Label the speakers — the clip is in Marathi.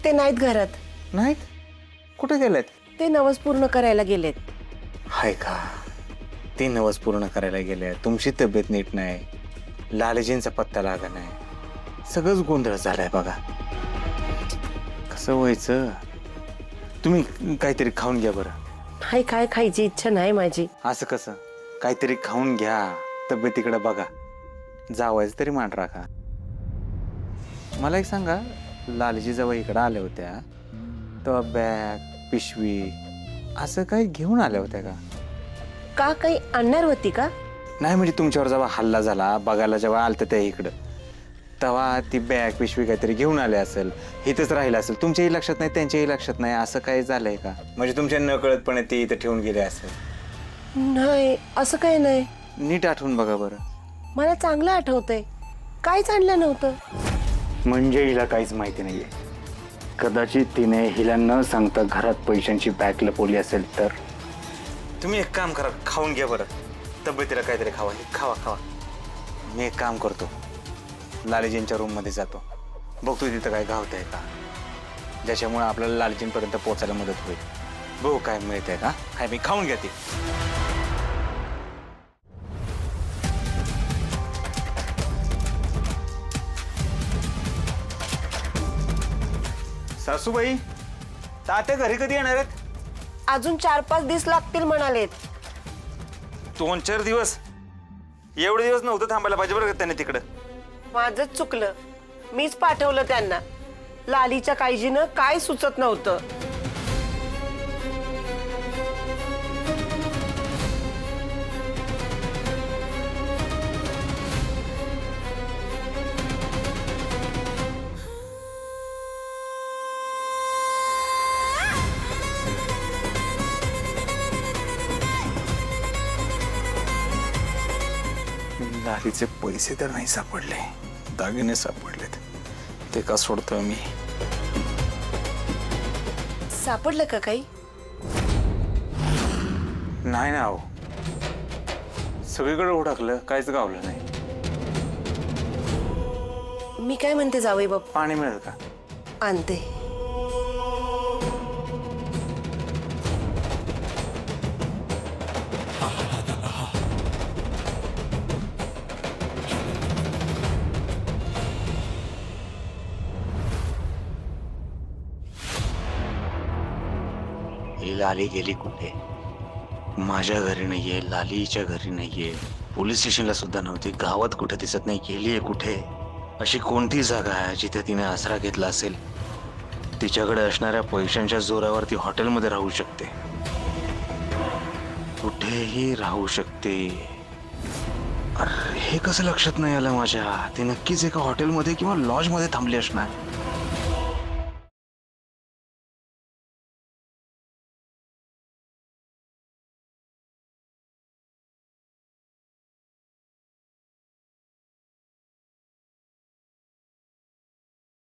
Speaker 1: ते नाहीत घरात.
Speaker 2: नाहीत? कुठे गेलेत?
Speaker 1: ते नवस पूर्ण करायला गेलेत.
Speaker 2: हाय का, ती नवस पूर्ण करायला गेले. तुमची तब्येत नीट नाही, लालजींचा पत्ता लागा नाही, सगळंच गोंधळ झालाय बघा. कसं व्हायचं? तुम्ही काहीतरी खाऊन घ्या बरं.
Speaker 1: हाय, काय खायची इच्छा नाही माझी.
Speaker 2: असं कसं? काहीतरी खाऊन घ्या, तब्येतीकडे बघा, जावायचं तरी मान राखा. मला एक सांगा, लालजी जेव्हा इकडं आल्या होत्या तेव्हा बॅग पिशवी असं काही घेऊन आल्या होत्या का?
Speaker 1: का काही आणणार होती का?
Speaker 2: नाही म्हणजे तुमच्यावर जेव्हा हल्ला झाला बघायला जेव्हा आलतं त्या इकडं तेव्हा ती बॅग पिशवी काहीतरी घेऊन आले असेल, इथंच राहिलं असेल, तुमच्याही लक्षात नाही त्यांच्याही लक्षात नाही, असं काही झालंय का? म्हणजे तुमच्या नकळतपणे ते इथं ठेवून गेले असेल.
Speaker 1: नाही, असं काही नाही.
Speaker 2: नीट आठवून बघा बरं.
Speaker 1: मला चांगलं आठवतंय, काहीच आणलं नव्हतं.
Speaker 2: म्हणजे हिला काहीच माहिती नाहीये. कदाचित तिने हिला न सांगता घरात पैशांची बॅग लपवली असेल तर. तुम्ही एक काम करा, खाऊन घ्या बरं, तब्येतीला काहीतरी खावा. खावा खावा. मी एक काम करतो, लालजींच्या रूम मध्ये जातो, बघतो तिथं काय गावतंय का, ज्याच्यामुळे आपल्याला लालजींपर्यंत पोहोचायला मदत होईल. बघू काय मिळतंय का. काय मी खाऊन घ्या ती. सासूबाई, तात्या घरी कधी येणार आहेत?
Speaker 1: अजून 4-5 दिवस लागतील म्हणालेत.
Speaker 2: 2-4 दिवस? एवढे दिवस नव्हतं थांबायला पाहिजे बरं का त्याने तिकडं.
Speaker 1: माझंच चुकलं, मीच पाठवलं त्यांना. लालीच्या काळजीनं काय सुचत नव्हतं.
Speaker 2: लालीचे पैसे तर नाही सापडले, दागिने सापडलेत. ते का सोडतोय मी?
Speaker 1: सापडलं का काही?
Speaker 2: नाही ना हो, सगळीकडे उडकलं, काहीच गावलं नाही.
Speaker 1: मी काय म्हणते जावई बाप,
Speaker 2: पाणी मिळेल का?
Speaker 1: आणते.
Speaker 2: लाली गेली कुठे? माझ्या घरी नाहीये, लालीच्या घरी नाहीये, पोलीस स्टेशनला सुद्धा नव्हती, गावात कुठे दिसत नाही. गेलीये कुठे? अशी कोणती जागा आहे जिथे तिने आसरा घेतला असेल? तिच्याकडे असणाऱ्या पैशांच्या जोरावर ती हॉटेलमध्ये राहू शकते, कुठेही राहू शकते. अरे हे कसं लक्षात नाही आलं माझ्या? ती नक्कीच एका हॉटेलमध्ये किंवा लॉजमध्ये थांबली असणार.